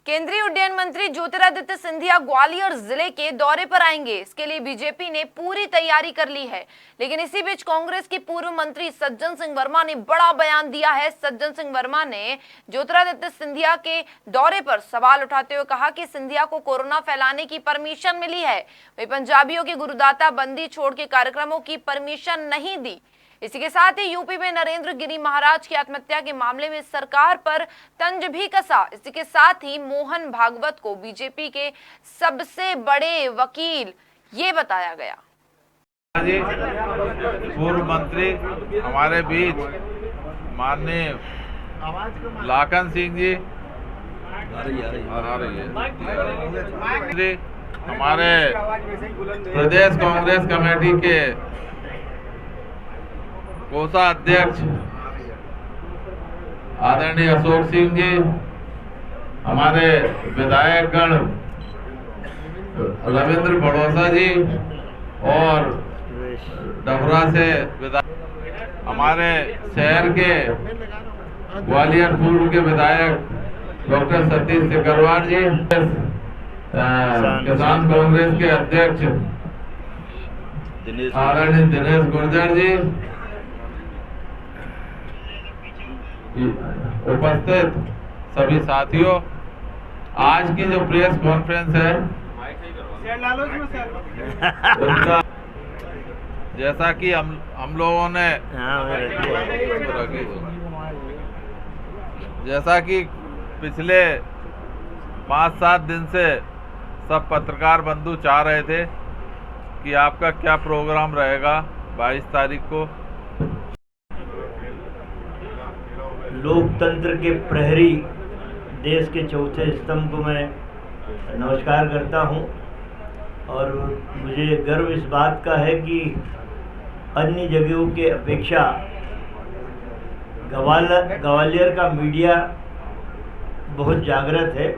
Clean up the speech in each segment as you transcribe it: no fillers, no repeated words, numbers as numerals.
केंद्रीय उड्डयन मंत्री ज्योतिरादित्य सिंधिया ग्वालियर जिले के दौरे पर आएंगे। इसके लिए बीजेपी ने पूरी तैयारी कर ली है। लेकिन इसी बीच कांग्रेस की पूर्व मंत्री सज्जन सिंह वर्मा ने बड़ा बयान दिया है। सज्जन सिंह वर्मा ने ज्योतिरादित्य सिंधिया के दौरे पर सवाल उठाते हुए कहा कि सिंधिया को कोरोना फैलाने की परमिशन मिली है, वे पंजाबियों के गुरुदाता बंदी छोड़ के कार्यक्रमों की परमिशन नहीं दी। इसी के साथ ही यूपी में नरेंद्र गिरी महाराज की आत्महत्या के मामले में सरकार पर तंज भी कसा। इसी के साथ ही मोहन भागवत को बीजेपी के सबसे बड़े वकील ये बताया गया। पूर्व मंत्री हमारे बीच माननीय लाखन सिंह जी हमारे प्रदेश कांग्रेस कमेटी के कोषाध्यक्ष आदरणीय अशोक सिंह जी, हमारे विधायकगण रविंद्र बड़ौसा जी और डबरा से विधायक, हमारे शहर के ग्वालियर पूर्व के विधायक डॉक्टर सतीश सिकरवार जी, किसान कांग्रेस के अध्यक्ष आदरणीय दिनेश गुर्जर जी, उपस्थित सभी साथियों, आज की जो प्रेस कॉन्फ्रेंस है उसका जैसा कि हम लोगों ने जैसा कि पिछले 5-7 दिन से सब पत्रकार बंधु चाह रहे थे कि आपका क्या प्रोग्राम रहेगा 22 तारीख को। लोकतंत्र के प्रहरी देश के चौथे स्तंभ को मैं नमस्कार करता हूं और मुझे गर्व इस बात का है कि अन्य जगहों के अपेक्षा ग्वालियर का मीडिया बहुत जागृत है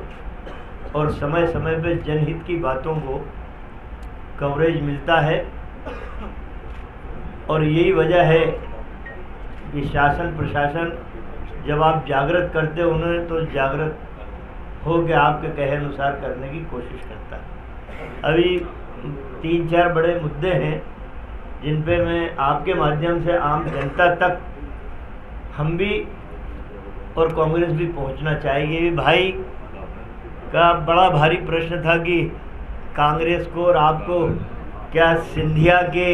और समय समय पर जनहित की बातों को कवरेज मिलता है और यही वजह है कि शासन प्रशासन जब आप जागृत करते हो उन्हें तो जागृत हो के आपके कहे अनुसार करने की कोशिश करता है। अभी 3-4 बड़े मुद्दे हैं जिन पे मैं आपके माध्यम से आम जनता तक हम भी और कांग्रेस भी पहुंचना चाहेंगे। भाई का बड़ा भारी प्रश्न था कि कांग्रेस को और आपको क्या सिंधिया के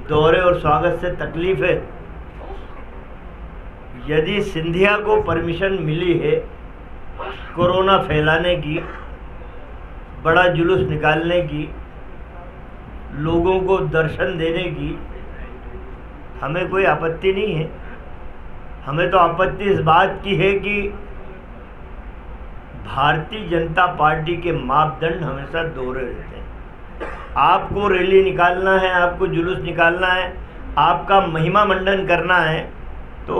दौरे और स्वागत से तकलीफ है। यदि सिंधिया को परमिशन मिली है कोरोना फैलाने की, बड़ा जुलूस निकालने की, लोगों को दर्शन देने की, हमें कोई आपत्ति नहीं है। हमें तो आपत्ति इस बात की है कि भारतीय जनता पार्टी के मापदंड हमेशा दोहरे रहते हैं। आपको रैली निकालना है, आपको जुलूस निकालना है, आपका महिमा मंडन करना है तो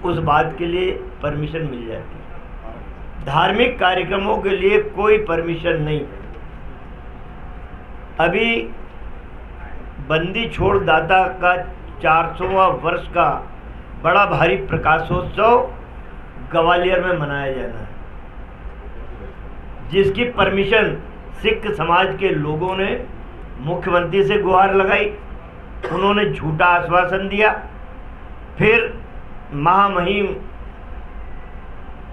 उस बात के लिए परमिशन मिल जाती है। धार्मिक कार्यक्रमों के लिए कोई परमिशन नहीं। अभी बंदी छोड़ दाता का 400वां वर्ष का बड़ा भारी प्रकाशोत्सव ग्वालियर में मनाया जाना है, जिसकी परमिशन सिख समाज के लोगों ने मुख्यमंत्री से गुहार लगाई। उन्होंने झूठा आश्वासन दिया, फिर महामहिम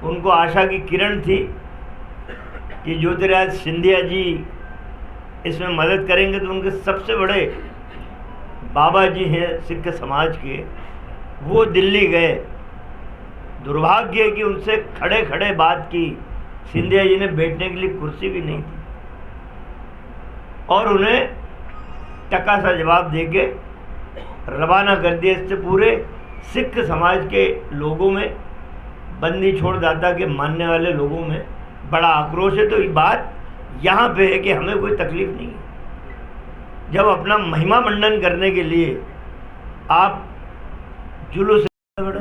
उनको आशा की किरण थी कि ज्योतिरादित्य सिंधिया जी इसमें मदद करेंगे, तो उनके सबसे बड़े बाबा जी हैं सिख समाज के, वो दिल्ली गए। दुर्भाग्य है कि उनसे खड़े खड़े बात की, सिंधिया जी ने बैठने के लिए कुर्सी भी नहीं थी और उन्हें टका सा जवाब देके रवाना कर दिया। इससे पूरे सिख समाज के लोगों में, बंदी छोड़ दाता के मानने वाले लोगों में बड़ा आक्रोश है। तो ये बात यहाँ पे है कि हमें कोई तकलीफ नहीं है। जब अपना महिमा मंडन करने के लिए आप जुलूस बड़े,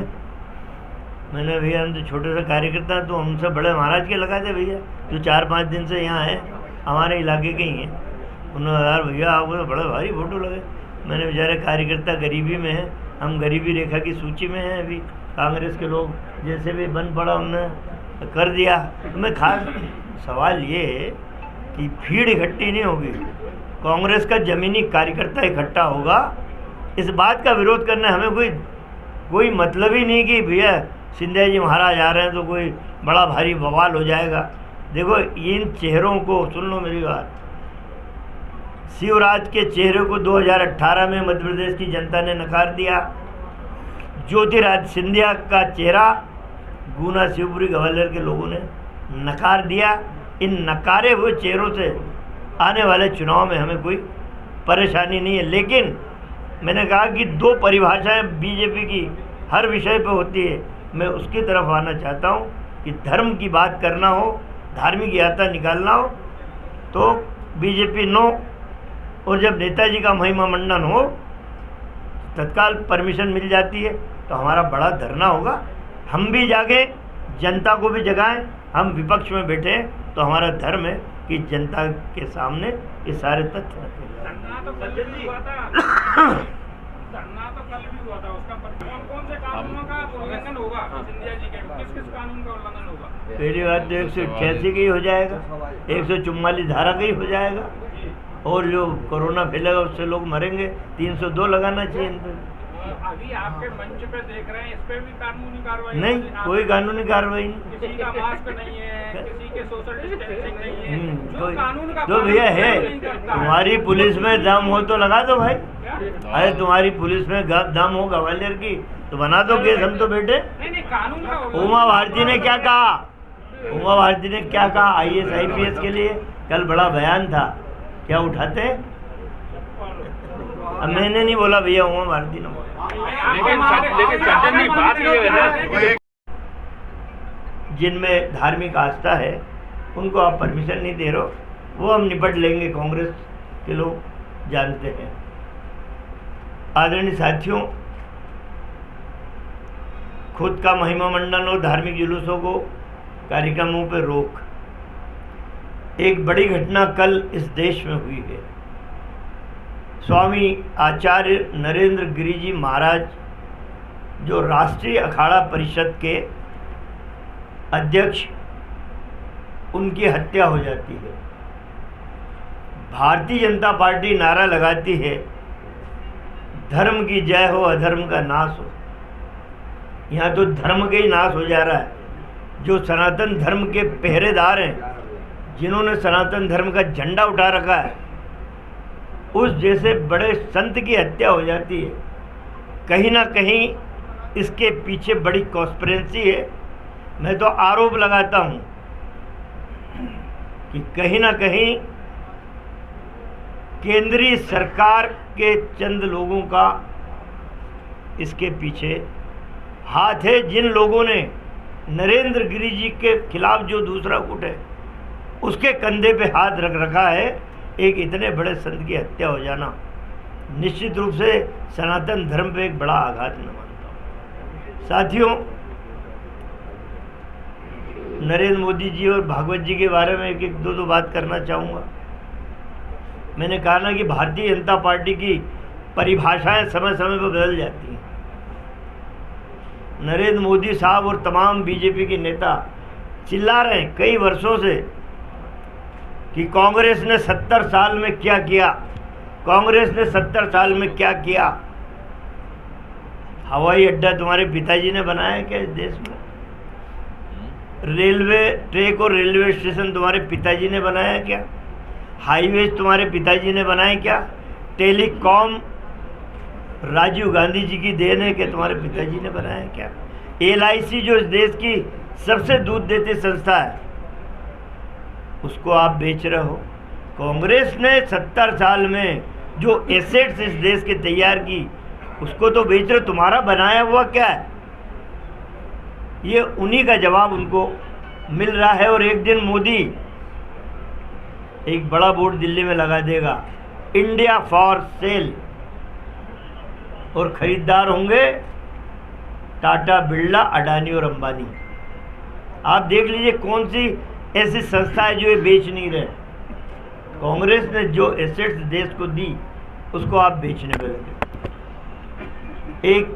मैंने भैया हम तो छोटे से कार्यकर्ता तो हमसे बड़े महाराज के लगा थे भैया, जो 4-5 दिन से यहाँ हैं, हमारे इलाके के ही हैं। उन्होंने यार भैया आपको तो बड़े भारी फोटो लगे। मैंने बेचारे कार्यकर्ता गरीबी में हैं, हम गरीबी रेखा की सूची में हैं। अभी कांग्रेस के लोग जैसे भी बन पड़ा उन्हें कर दिया। तो मैं खास सवाल ये है कि भीड़ इकट्ठी नहीं होगी, कांग्रेस का ज़मीनी कार्यकर्ता इकट्ठा होगा। इस बात का विरोध करना हमें कोई मतलब ही नहीं कि भैया सिंधिया जी महाराज आ रहे हैं तो कोई बड़ा भारी बवाल हो जाएगा। देखो इन चेहरों को, सुन लो मेरी बात, शिवराज के चेहरे को 2018 में मध्य प्रदेश की जनता ने नकार दिया। ज्योतिरादित्य सिंधिया का चेहरा गुना, शिवपुरी, ग्वालियर के लोगों ने नकार दिया। इन नकारे हुए चेहरों से आने वाले चुनाव में हमें कोई परेशानी नहीं है। लेकिन मैंने कहा कि दो परिभाषाएं बीजेपी की हर विषय पे होती है, मैं उसकी तरफ आना चाहता हूं कि धर्म की बात करना हो, धार्मिक यात्रा निकालना हो तो बीजेपी नो, और जब नेताजी का महिमा मंडन हो तत्काल परमिशन मिल जाती है तो हमारा बड़ा धरना होगा। हम भी जागे, जनता को भी जगाएं। हम विपक्ष में बैठे हैं तो हमारा धर्म है कि जनता के सामने ये सारे तथ्य रखें। धरना तो कल भी हुआ था, उसका कौन से कानूनों का उल्लंघन होगा? सिंधिया जी के किस कानून का उल्लंघन होगा? पहली बात तो 188 का ही हो जाएगा, 144 धारा का ही हो जाएगा, और जो कोरोना फैलेगा उससे लोग मरेंगे। 302 लगाना चाहिए इन पर। अभी आपके मंच पे देख रहे हैं, इस पे भी कानूनी कार्रवाई नहीं, कोई कानूनी कार्रवाई नहीं। किसी का मास्क नहीं है, किसी के सोशल डिस्टेंसिंग नहीं है, जो कानून का तो भैया है, तुम्हारी पुलिस में दम हो तो लगा दो भाई। अरे तुम्हारी पुलिस में दम हो ग्वालियर की तो बना दो केस, हम तो बैठे। नहीं कानून का। उमा भारती ने क्या कहा, उमा भारती ने क्या कहा IAS IPS के लिए? कल बड़ा बयान था, क्या उठाते हैं? अब मैंने नहीं बोला भैया, उमा भारती ने बोला। लेकिन बात ये है ना, जिनमें धार्मिक आस्था है उनको आप परमिशन नहीं दे रहे हो, वो हम निपट लेंगे, कांग्रेस के लोग जानते हैं। आदरणीय साथियों, खुद का महिमा मंडन और धार्मिक जुलूसों को, कार्यक्रमों पर रोक। एक बड़ी घटना कल इस देश में हुई है। स्वामी आचार्य नरेंद्र गिरि जी महाराज, जो राष्ट्रीय अखाड़ा परिषद के अध्यक्ष, उनकी हत्या हो जाती है। भारतीय जनता पार्टी नारा लगाती है, धर्म की जय हो, अधर्म का नाश हो। यहाँ तो धर्म का ही नाश हो जा रहा है। जो सनातन धर्म के पहरेदार हैं, जिन्होंने सनातन धर्म का झंडा उठा रखा है, उस जैसे बड़े संत की हत्या हो जाती है। कहीं ना कहीं इसके पीछे बड़ी कॉन्स्पिरेसी है। मैं तो आरोप लगाता हूँ कि कहीं ना कहीं केंद्रीय सरकार के चंद लोगों का इसके पीछे हाथ है। जिन लोगों ने नरेंद्र गिरि जी के खिलाफ जो दूसरा गुट है, उसके कंधे पे हाथ रख रखा है। एक इतने बड़े संत की हत्या हो जाना निश्चित रूप से सनातन धर्म पे एक बड़ा आघात मैं मानता हूँ। साथियों, नरेंद्र मोदी जी और भागवत जी के बारे में एक दो बात करना चाहूँगा। मैंने कहा ना कि भारतीय जनता पार्टी की परिभाषाएं समय समय पर बदल जाती हैं। नरेंद्र मोदी साहब और तमाम बीजेपी के नेता चिल्ला रहे हैं कई वर्षों से कि कांग्रेस ने 70 साल में क्या किया, कांग्रेस ने 70 साल में क्या किया। हवाई अड्डा तुम्हारे पिताजी ने बनाया क्या इस देश में? रेलवे ट्रैक और रेलवे स्टेशन तुम्हारे पिताजी ने बनाया क्या? हाईवेज तुम्हारे पिताजी ने बनाए क्या? टेलीकॉम राजीव गांधी जी की देन है कि तुम्हारे पिताजी ने बनाया क्या? LIC जो इस देश की सबसे दूध देती संस्था है, उसको आप बेच रहे हो। कांग्रेस ने 70 साल में जो एसेट्स इस देश के तैयार की, उसको तो बेच रहे हो। तुम्हारा बनाया हुआ क्या है? ये उन्हीं का जवाब उनको मिल रहा है। और एक दिन मोदी एक बड़ा बोर्ड दिल्ली में लगा देगा, इंडिया फॉर सेल, और खरीदार होंगे टाटा, बिरला, अडानी और अंबानी। आप देख लीजिए कौन सी ऐसी संस्था है जो ये बेच नहीं रहे। कांग्रेस ने जो एसेट्स देश को दी, उसको आप बेचने में लगे। एक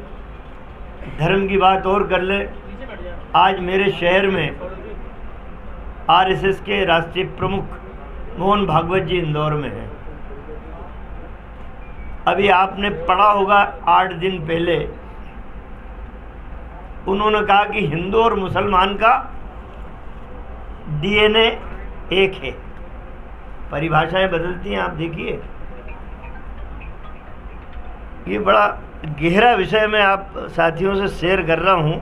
धर्म की बात और कर ले। आज मेरे शहर में आरएसएस के राष्ट्रीय प्रमुख मोहन भागवत जी इंदौर में हैं। अभी आपने पढ़ा होगा 8 दिन पहले उन्होंने कहा कि हिंदू और मुसलमान का डीएनए एक है। परिभाषाएं बदलती हैं, आप देखिए। ये बड़ा गहरा विषय मैं आप साथियों से शेयर कर रहा हूं।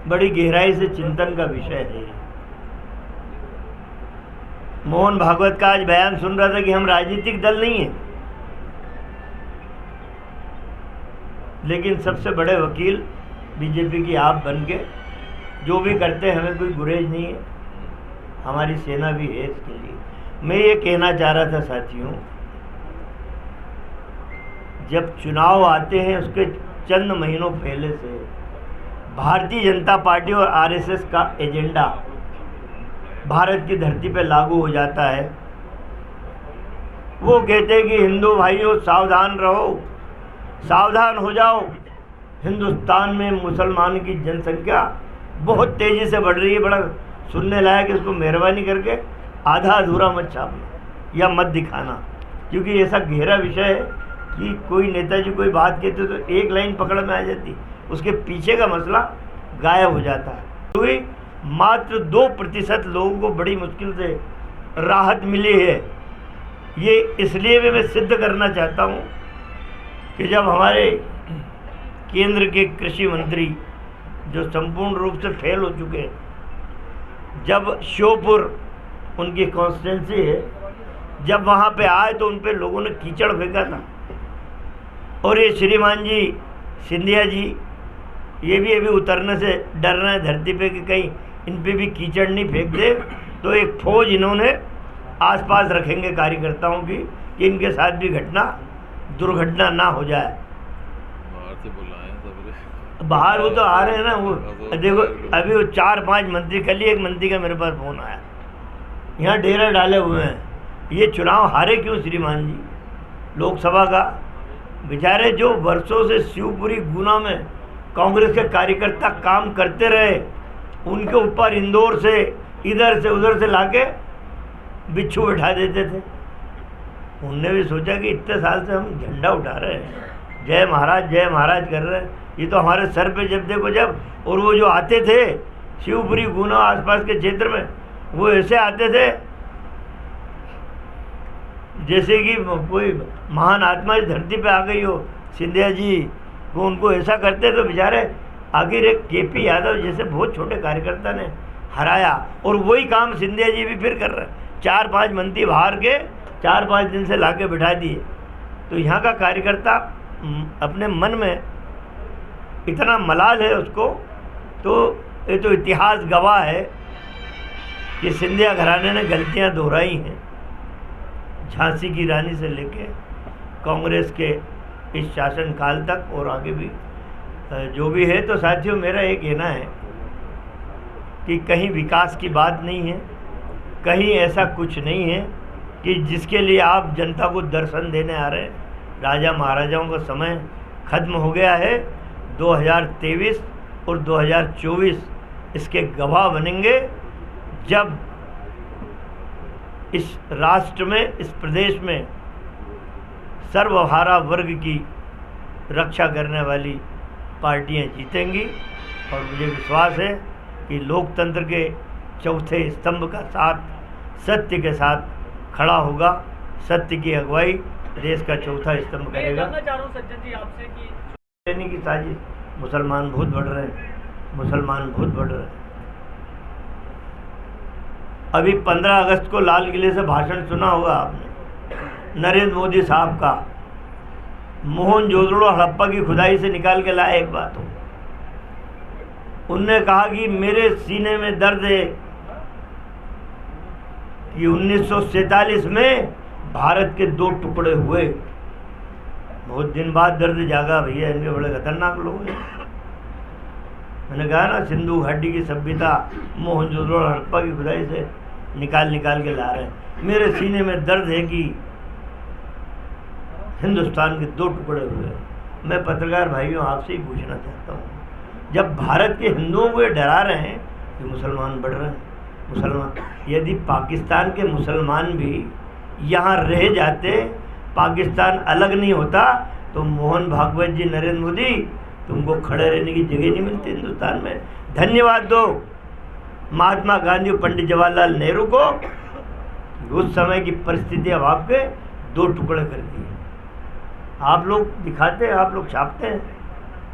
बड़ी गहराई से चिंतन का विषय है। मोहन भागवत का आज बयान सुन रहा था कि हम राजनीतिक दल नहीं हैं, लेकिन सबसे बड़े वकील बीजेपी की आप बन के जो भी करते हैं हमें कोई गुरेज नहीं है, हमारी सेना भी है इसके लिए। मैं ये कहना चाह रहा था साथियों, जब चुनाव आते हैं उसके चंद महीनों पहले से भारतीय जनता पार्टी और आरएसएस का एजेंडा भारत की धरती पर लागू हो जाता है। वो कहते हैं कि हिंदू भाइयों सावधान रहो, सावधान हो जाओ। हिंदुस्तान में मुसलमान की जनसंख्या बहुत तेज़ी से बढ़ रही है। बड़ा सुनने लायक, इसको मेहरबानी करके आधा अधूरा मत छापना या मत दिखाना, क्योंकि ऐसा गहरा विषय है कि कोई नेताजी कोई बात कहते तो एक लाइन पकड़ में आ जाती, उसके पीछे का मसला गायब हो जाता है। क्योंकि मात्र 2% लोगों को बड़ी मुश्किल से राहत मिली है। ये इसलिए भी मैं सिद्ध करना चाहता हूँ कि जब हमारे केंद्र के कृषि मंत्री जो संपूर्ण रूप से फेल हो चुके हैं, जब श्योपुर उनकी कॉन्स्टिट्यूंसी है, जब वहाँ पे आए तो उन पे लोगों ने कीचड़ फेंका था। और ये श्रीमान जी सिंधिया जी ये भी अभी उतरने से डर रहे हैं धरती पे कि कहीं इन पे भी कीचड़ नहीं फेंक दे। तो एक फौज इन्होंने आसपास रखेंगे कार्यकर्ताओं की कि इनके साथ भी दुर्घटना ना हो जाए। बाहर से बुलाए सब, बाहर वो तो आ रहे हैं ना। वो देखो अभी वो 4-5 मंत्री, कल ही एक मंत्री का मेरे पास फ़ोन आया, यहाँ डेरा डाले हुए हैं। ये चुनाव हारे क्यों श्रीमान जी? लोकसभा का बेचारे जो वर्षों से शिवपुरी गुना में कांग्रेस के कार्यकर्ता काम करते रहे, उनके ऊपर इंदौर से इधर से उधर से लाके बिच्छू बैठा देते थे। उनने भी सोचा कि इतने साल से हम झंडा उठा रहे हैं, जय महाराज कर रहे हैं, ये तो हमारे सर पे जब देखो जब। और वो जो आते थे शिवपुरी गुना आसपास के क्षेत्र में, वो ऐसे आते थे जैसे कि कोई महान आत्मा इस धरती पे आ गई हो। सिंधिया जी वो उनको ऐसा करते तो बेचारे आखिर एक केपी यादव जैसे बहुत छोटे कार्यकर्ता ने हराया। और वही काम सिंधिया जी भी फिर कर रहे हैं। 4-5 मंत्री बाहर के 4-5 दिन से लाके बिठा दिए। तो यहाँ का कार्यकर्ता अपने मन में इतना मलाल है उसको, तो ये तो इतिहास गवाह है कि सिंधिया घराने ने गलतियाँ दोहराई हैं, झांसी की रानी से लेके कांग्रेस के इस शासनकाल तक और आगे भी जो भी है। तो साथियों मेरा ये कहना है कि कहीं विकास की बात नहीं है, कहीं ऐसा कुछ नहीं है कि जिसके लिए आप जनता को दर्शन देने आ रहे हैं। राजा महाराजाओं का समय खत्म हो गया है। 2023 और 2024 इसके गवाह बनेंगे, जब इस राष्ट्र में, इस प्रदेश में सर्वहारा वर्ग की रक्षा करने वाली पार्टियां जीतेंगी। और मुझे विश्वास है कि लोकतंत्र के चौथे स्तंभ का साथ सत्य के साथ खड़ा होगा। सत्य की अगुवाई देश का चौथा स्तंभ करेगा। मैं जानना चाह रहा हूं सज्जन जी आपसे कि लेने की साजिश, मुसलमान बहुत बढ़ रहे हैं, मुसलमान बहुत बढ़ रहे हैं। अभी 15 अगस्त को लाल किले से भाषण सुना होगा आपने, नरेंद्र मोदी साहब का। मोहनजोदड़ो हड़प्पा की खुदाई से निकाल के लाया एक बात हो। उनने कहा कि मेरे सीने में दर्द है कि 1947 में भारत के 2 टुकड़े हुए। बहुत दिन बाद दर्द जागा भैया, इनके बड़े खतरनाक लोग हैं। मैंने कहा ना, सिंधु घाटी की सभ्यता मोहनजोदड़ो और हड़प्पा की खुदाई से निकाल के ला रहे हैं। मेरे सीने में दर्द है कि हिंदुस्तान के 2 टुकड़े हुए। मैं पत्रकार भाइयों आपसे ही पूछना चाहता हूँ, जब भारत के हिंदुओं को ये डरा रहे हैं कि मुसलमान बढ़ रहे हैं। मुसलमान, यदि पाकिस्तान के मुसलमान भी यहाँ रह जाते, पाकिस्तान अलग नहीं होता, तो मोहन भागवत जी, नरेंद्र मोदी, तुमको खड़े रहने की जगह नहीं मिलती हिंदुस्तान में। धन्यवाद दो महात्मा गांधी और पंडित जवाहरलाल नेहरू को, उस समय की परिस्थिति अब आपके दो टुकड़े कर दिए। आप लोग दिखाते हैं, आप लोग छापते हैं,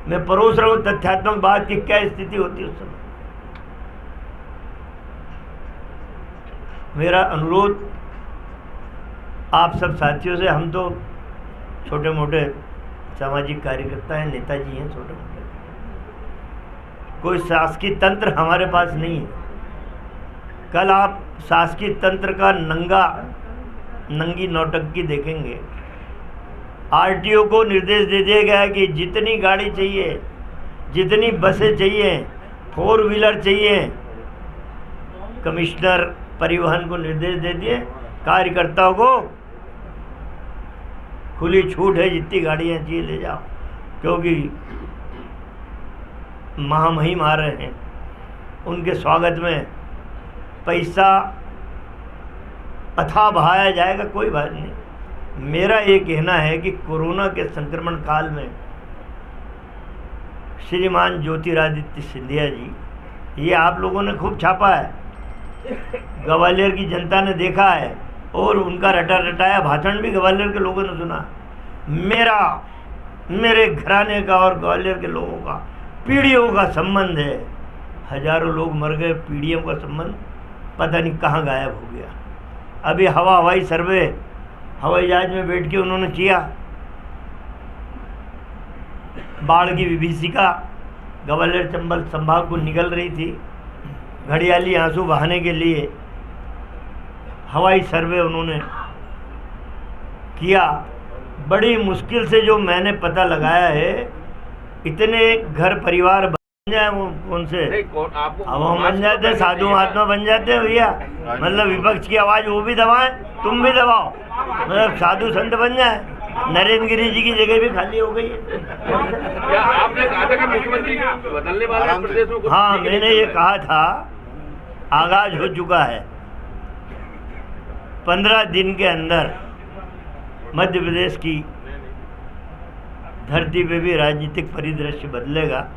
मैं परोस रहा हूँ तथ्यात्मक बात की क्या स्थिति होती है उस समय। मेरा अनुरोध आप सब साथियों से, हम तो छोटे मोटे सामाजिक कार्यकर्ता हैं, नेताजी हैं छोटे मोटे, कोई शासकीय तंत्र हमारे पास नहीं है। कल आप शासकीय तंत्र का नंगी नौटंकी देखेंगे। आरटीओ को निर्देश दे दिया गया है कि जितनी गाड़ी चाहिए, जितनी बसें चाहिए, 4 व्हीलर चाहिए, कमिश्नर परिवहन को निर्देश दे दिए, कार्यकर्ताओं को खुली छूट है, जितनी गाड़ियाँ चाहिए ले जाओ, क्योंकि महामहिम आ रहे हैं। उनके स्वागत में पैसा अथाह बहाया जाएगा, कोई बात नहीं। मेरा ये कहना है कि कोरोना के संक्रमण काल में श्रीमान ज्योतिरादित्य सिंधिया जी, ये आप लोगों ने खूब छापा है, ग्वालियर की जनता ने देखा है, और उनका रटा रटाया भाषण भी ग्वालियर के लोगों ने सुना। मेरे घराने का और ग्वालियर के लोगों का पीढ़ियों का संबंध है। हजारों लोग मर गए, पीढ़ियों का संबंध पता नहीं कहाँ गायब हो गया। अभी हवाई सर्वे हवाई जहाज में बैठ के उन्होंने किया। बाढ़ की विभीषिका ग्वालियर चंबल संभाग को निकल रही थी, घड़ियाली आंसू बहाने के लिए हवाई सर्वे उन्होंने किया। बड़ी मुश्किल से जो मैंने पता लगाया है, इतने घर परिवार बन जाए, वो कौन से अब बन जाते हैं, साधु महात्मा बन जाते हैं भैया। मतलब विपक्ष की आवाज़ वो भी दबाएं, तुम भी दबाओ, मतलब साधु संत बन जाए। नरेंद्र गिरी जी की जगह भी खाली हो गई है। क्या आपने कहा था कि मुख्यमंत्री बदलने वाले प्रदेशों को? हाँ, मैंने ये कहा था, आगाज हो चुका है। 15 दिन के अंदर मध्य प्रदेश की धरती पे भी राजनीतिक परिदृश्य बदलेगा।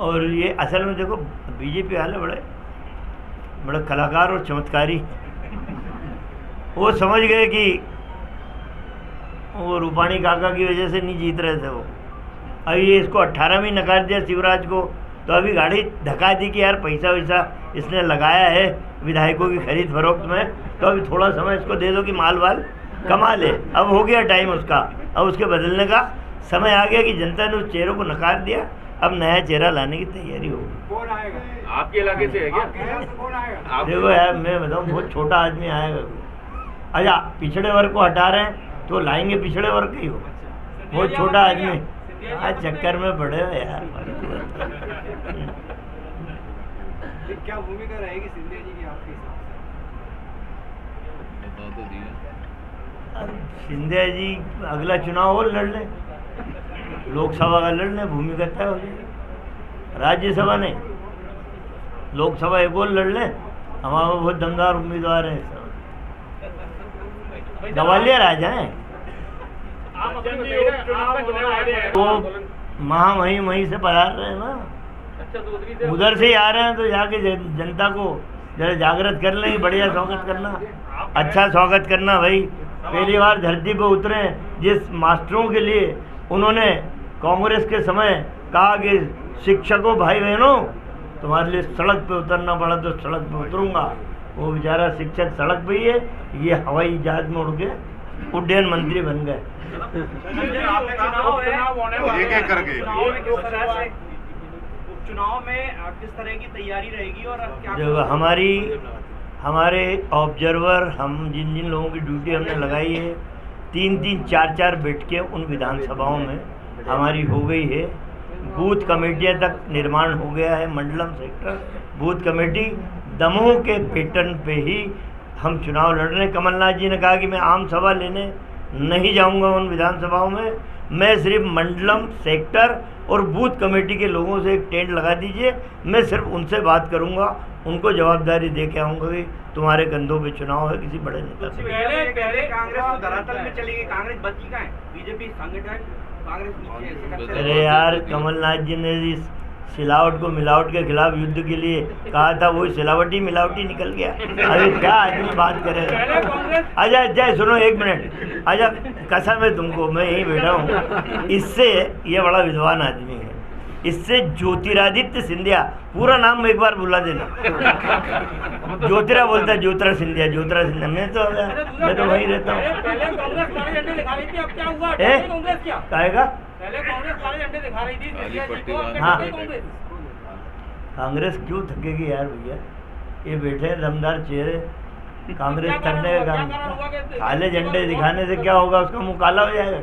और ये असल में देखो, बीजेपी वाले बड़े कलाकार और चमत्कारी, वो समझ गए कि वो रूपाणी काका की वजह से नहीं जीत रहे थे वो। अभी ये इसको 18 में नकार दिया शिवराज को, तो अभी गाड़ी धका दी कि यार पैसा वैसा इसने लगाया है विधायकों की खरीद फरोख्त में, तो अभी थोड़ा समय इसको दे दो कि माल वाल कमा ले। अब हो गया टाइम उसका, अब उसके बदलने का समय आ गया कि जनता ने उस चेहरे को नकार दिया। अब नया चेहरा लाने की तैयारी होगी। कौन आएगा? आपके इलाके से है क्या? कौन आएगा? देखो यार, मैं बताऊँ, बहुत छोटा आदमी आएगा। अच्छा, पिछड़े वर्ग को हटा रहे हैं तो लाएंगे पिछड़े वर्ग ही हो, बहुत छोटा आदमी। आज चक्कर में पड़े हो यार। क्या भूमिका रहेगी सिंधिया जी की आपके हिसाब से? सिंधिया जी अगला चुनाव और लड़ लें, लोकसभा का लड़ लें, भूमिका तय हो जाएगी। राज्यसभा नहीं, लोकसभा एक और लड़ लें, हमारे बहुत दमदार उम्मीदवार हैं। ग्वालियर आ जाएं, तो महामहिम वहीं से पधार रहे हैं ना, उधर से ही आ रहे हैं, तो जाके जनता को जरा जागृत कर लें, बढ़िया स्वागत करना, अच्छा स्वागत करना। भाई पहली बार धरती पर उतरे, जिस मास्टरों के लिए उन्होंने कांग्रेस के समय कहा कि शिक्षकों भाई बहनों तुम्हारे लिए सड़क पे उतरना पड़ा तो सड़क पे उतरूंगा, वो बेचारा शिक्षक सड़क पे ही है, ये हवाई जहाज में उड़ के उड्डयन मंत्री बन गए। एक-एक करके उपचुनाव में किस तरह की तैयारी रहेगी और क्या? देखो, हमारे ऑब्जर्वर, हम जिन जिन लोगों की ड्यूटी हमने लगाई है, 3-3, 4-4 बैठकें उन विधानसभाओं में हमारी हो गई है। बूथ कमेटियां तक निर्माण हो गया है, मंडलम सेक्टर बूथ कमेटी। दमोह के पैटर्न पे ही हम चुनाव लड़ रहे हैं। कमलनाथ जी ने कहा कि मैं आम सभा लेने नहीं जाऊंगा उन विधानसभाओं में, मैं सिर्फ मंडलम, सेक्टर और बूथ कमेटी के लोगों से एक टेंट लगा दीजिए, मैं सिर्फ उनसे बात करूंगा, उनको जवाबदारी दे के आऊँगा कि तुम्हारे कंधों पे चुनाव है किसी बड़े नेता से। पहले कांग्रेस तो धरातल में चली गई, कांग्रेस बची कहाँ है? बीजेपी संगठन कांग्रेस नीचे ऐसे करते रहे। अरे यार, कमलनाथ जी ने इस सिलावट को मिलावट के खिलाफ युद्ध के लिए कहा था, वो सिलावटी मिलावटी निकल गया। अरे क्या आदमी बात करेगा। आजा जाए, सुनो एक मिनट, आजा, कसम है तुमको, मैं यहीं बैठा हूँ। इससे, ये बड़ा विद्वान आदमी है, इससे ज्योतिरादित्य सिंधिया, पूरा नाम एक बार बुला देना। ज्योतिरा बोलता है, ज्योतिरा सिंधिया, ज्योतिरा सिंधिया। मैं तो वहीं रहता हूँ। पहले कांग्रेस काले झंडे दिखा रही थी, अब क्या हुआ? कांग्रेस क्या कहेगा? पहले कांग्रेस काले झंडे दिखा रही थी, सिंधिया जी को, अब हाँ। क्या कांग्रेस? कांग्रेस क्यों थकेगी यार भैया, ये बैठे हैं दमदार चेहरे। कांग्रेस थकने का काम, काले झंडे दिखाने से क्या होगा, उसका मुंह काला हो जाएगा।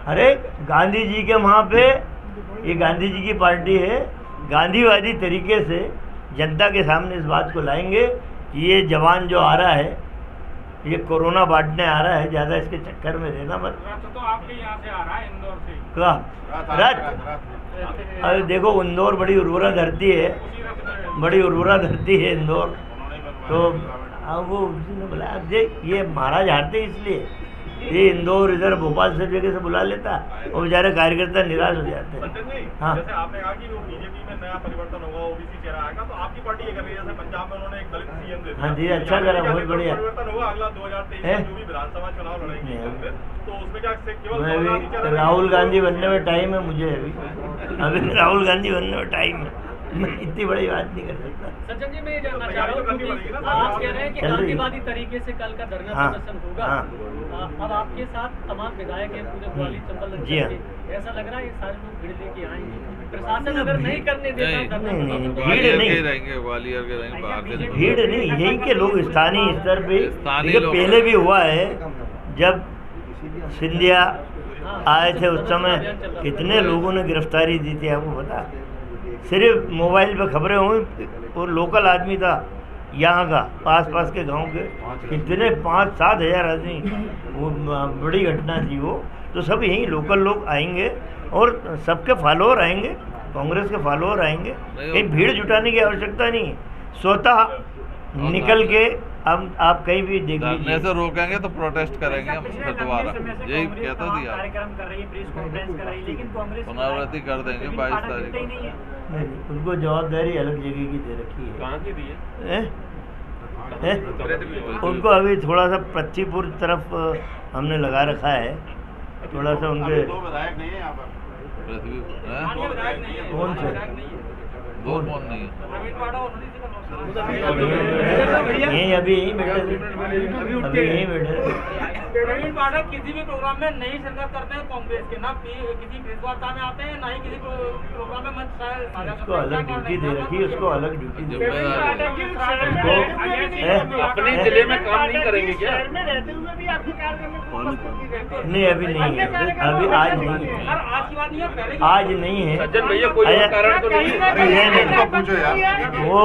अरे गांधी जी के वहाँ पे, ये गांधी जी की पार्टी है, गांधीवादी तरीके से जनता के सामने इस बात को लाएंगे कि ये जवान जो आ रहा है, ये कोरोना बांटने आ रहा है, ज़्यादा इसके चक्कर में रहना मत। रथ तो आपके यहाँ से आ रहा है, इंदौर से। क्या रथ? अरे देखो, इंदौर बड़ी उर्वरा धरती है, उसी रथ में बड़ी उर्वरा धरती है इंदौर। तो वो उसी ने बुलाया। अब ये महाराज हारते इसलिए, ये इंदौर इधर भोपाल सब जगह से बुला लेता और बेचारे कार्यकर्ता निराश हो जाते हैं। हाँ, जैसे आपने कहा कि वो बीजेपी में नया परिवर्तन होगा, ओबीसी चेहरा आएगा, तो आपकी पार्टी ये कर रही है, जैसे पंजाब में उन्होंने एक दलित सीएम दे दिया। हाँ जी, अच्छा करा, बहुत बढ़िया। परिवर्तन होगा अगला 2023 में जो भी विधानसभा चुनाव लड़ेंगे कांग्रेस, तो उसमें क्या केवल मैं भी राहुल गांधी बनने में टाइम है मुझे, अभी राहुल गांधी बनने में टाइम है, मैं इतनी बड़ी बात नहीं कर सकता। सज्जन जी, मैं ये जानना चाह रहा हूँ कि आप कह रहे हैं कि गांधीवादी तरीके से कल का धरना प्रदर्शन होगा। अब आपके साथ तमाम विधायक हैं पूरे ग्वालियर चंबल जी हाँ। ऐसा लग रहा है ये सारे लोग भीड़ लेके आएंगे, प्रशासन अगर नहीं करने देता धरना नहीं, प्रदर्शन, तो भीड़ नहीं रहेंगे, ग्वालियर के रहेंगे, बाहर के नहीं। भीड़ नहीं, यहीं के लोग स्थानीय स्तर पे। स्थानीय देखिए, लोग। पहले भी हुआ है, जब सिंधिया आए थे उस समय कितने लोगों ने गिरफ्तारी दी थी, आपको पता? सिर्फ मोबाइल पे खबरें हुई, और लोकल आदमी था यहाँ का, पास पास के गांव के, कितने 5-7 हज़ार आदमी, वो बड़ी घटना थी वो। तो सब यहीं लोकल लोग आएंगे और सबके फॉलोअर आएंगे, कांग्रेस के फॉलोअर आएंगे, कहीं भीड़ जुटाने की आवश्यकता नहीं है। स्वतः निकल के आप कहीं भी देख धरने लीजिए। से रोकेंगे तो प्रोटेस्ट करेंगे हम फिर दोबारा, यही कहता दिया। कार्यक्रम कर रही है, प्रेस कॉन्फ्रेंस कर रही है, लेकिन कांग्रेस पुनरावृत्ति कर देंगे 22 तारीख को। नहीं, उनको जवाबदारी अलग जगह की दे रखी है। कहाँ की दी है? उनको अभी थोड़ा सा पृथ्वीपुर तरफ हमने लगा रखा है, थोड़ा सा उनके। विधायक नहीं है यहाँ पर। पृथ्वी स्थानीय विधायक नहीं है, कौन से? विधायक नहीं है। दो कौन नहीं है? प्रवीण पाठक और सुनील सिंह यहीं अभी यहीं बैठे थे, अभी यहीं बैठे थे। प्रवीण पाठक किसी भी प्रोग्राम में नहीं शिरकत करते हैं कांग्रेस के, ना किसी प्रेस वार्ता में आते हैं, ना ही किसी प्रोग्राम में मंच साझा उसको अलग ड्यूटी दे रखी है, उसको अलग ड्यूटी दे रखी अपने जिले में काम नहीं करेंगे क्या? नहीं, अभी नहीं है, अभी आज नहीं है, आज की बात नहीं है, पहले आज नहीं है। सज्जन भैया, कोई और कारण तो नहीं है? पूछो यार। वो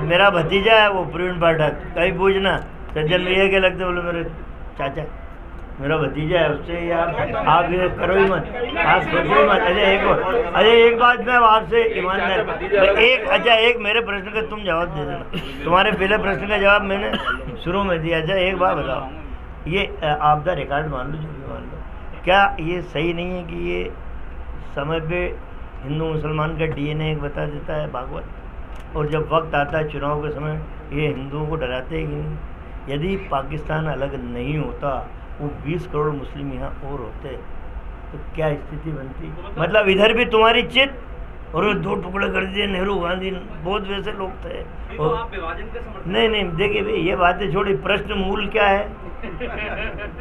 मेरा भतीजा है, वो प्रवीण पाठक, कहीं पूछना सज्जन भैया के लगते, बोले मेरे चाचा, मेरा भतीजा है, उससे यार आप ये करो ही मत, आप सोचो ही मत। अजय एक बात मैं आपसे ईमानदार, एक मेरे प्रश्न का तुम जवाब दे देना। तुम्हारे पहले प्रश्न का जवाब मैंने शुरू में दिया। अच्छा, एक बात बताओ, ये आपदा रिकॉर्ड मान लो, जो भी मान लो, क्या ये सही नहीं है कि ये समय पे हिंदू मुसलमान का DNA एक बता देता है भागवत, और जब वक्त आता है चुनाव के समय, ये हिंदुओं को डराते हैं कि नहीं? यदि पाकिस्तान अलग नहीं होता, वो 20 करोड़ मुस्लिम यहाँ और होते, तो क्या स्थिति बनती? मतलब इधर भी तुम्हारी चित, और वो 2 टुकड़े कर दिए, नेहरू गांधी, बहुत वैसे लोग थे। तो आप विभाजन के समर्थन? नहीं, देखिए भाई, ये बातें छोड़ी, प्रश्न मूल क्या है,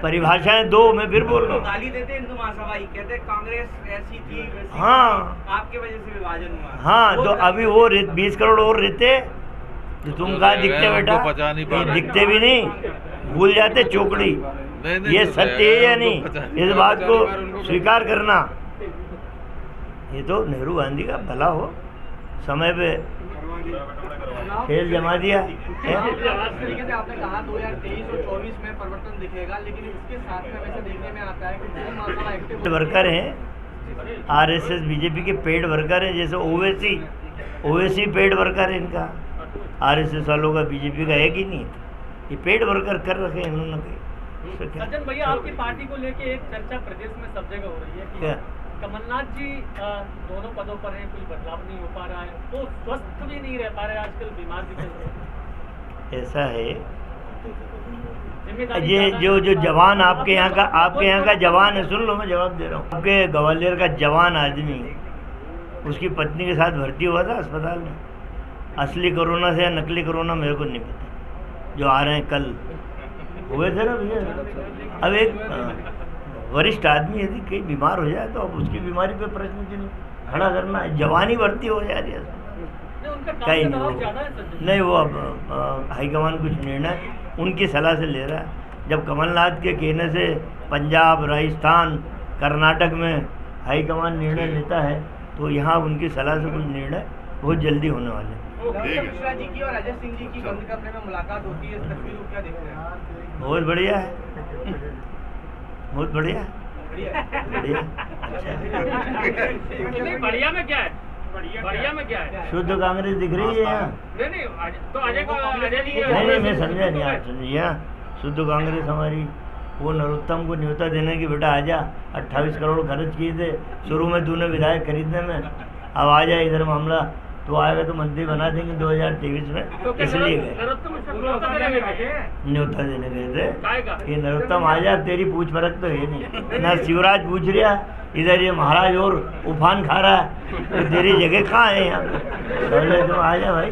परिभाषाएं दो, मैं फिर बोल रहा हूँ। गाली देते हिंदू महासभा ही, कहते कांग्रेस ऐसी थी वैसी थी, हाँ, आपके वजह से विभाजन हुआ। हाँ, तो अभी वो 20 करोड़ और रहते, जो तुम कहा दिखते बेटा, उनको पचा नहीं पा ये रहे। दिखते भी नहीं, भूल जाते चौकड़ी। नहीं, ये तो सत्य है या नहीं, उनको पचा नहीं। इस बात को स्वीकार करना। ये तो नेहरू गांधी का भला हो, समय पे खेल जमा दिया है? जिस तरीके से आपने कहा 2023 और 24 में परिवर्तन दिखेगा, लेकिन इसके साथ में वैसे देखने में आता है कि जो मामला एक्टिव वर्कर हैं, आरएसएस बीजेपी के पेड वर्कर हैं, जैसे ओवैसी पेड वर्कर है इनका, आरएसएस वालों का बीजेपी का है कि नहीं, ये पेड वर्कर कर रखे हैं इन्होंने। सज्जन भैया, आपकी पार्टी को लेके एक चर्चा प्रदेश में सब जगह हो रही है कि क्या? कमलनाथ जी दोनों पदों पर हैं, कोई बदलाव नहीं हो पा रहा है, वो स्वस्थ भी नहीं रह पा रहे, आजकल बीमार भी चल रहे हैं। ऐसा है, जिम्मेदारी ये ज्यादा जो जवान आपके यहाँ का जवान है, सुन लो मैं जवाब दे रहा हूँ। आपके ग्वालियर का जवान आदमी उसकी पत्नी के साथ भर्ती हुआ था अस्पताल में, असली कोरोना से या नकली कोरोना मेरे को नहीं पता, जो आ रहे हैं कल हुए थे ना भैया। अब एक वरिष्ठ आदमी यदि कहीं बीमार हो जाए तो अब उसकी बीमारी पे प्रश्न चिन्ह खड़ा करना है, जवानी भर्ती हो जा रही है उनका काम कहीं का नहीं, दबाव ज्यादा है सज्जन। नहीं वो अब हाईकमान कुछ निर्णय उनकी सलाह से ले रहा है। जब कमलनाथ के कहने से पंजाब, राजस्थान, कर्नाटक में हाईकमान निर्णय लेता है तो यहाँ उनकी सलाह से कुछ निर्णय बहुत जल्दी होने वाले हैं। मिश्रा जी की और अजय सिंह जी की बंद कमरे में मुलाकात होती है, इस तस्वीर को क्या देखते हैं? बहुत बढ़िया है, बहुत बढ़िया बढ़िया, अच्छा। बढ़िया में क्या है? बढ़िया में क्या है? शुद्ध कांग्रेस दिख रही है यहाँ। नहीं तो अजय को नहीं मैं समझा नहीं, आप समझिए। शुद्ध कांग्रेस हमारी, वो नरोत्तम को न्योता देने की, बेटा आजा, 28 करोड़ खर्च किए थे शुरू में तूने विधायक खरीदने में, अब आ जाए इधर मामला, तो आएगा तो मंत्री बना देंगे 2023 में, इसलिए गए न्योता देने गए थे कि नरोत्तम आ जा, तेरी पूछ परख तो है नहीं ना, शिवराज पूछ रहा इधर, ये महाराज और उफान खा रहा है, तो तेरी जगह कहाँ है यहाँ पे, तुम आ जा भाई।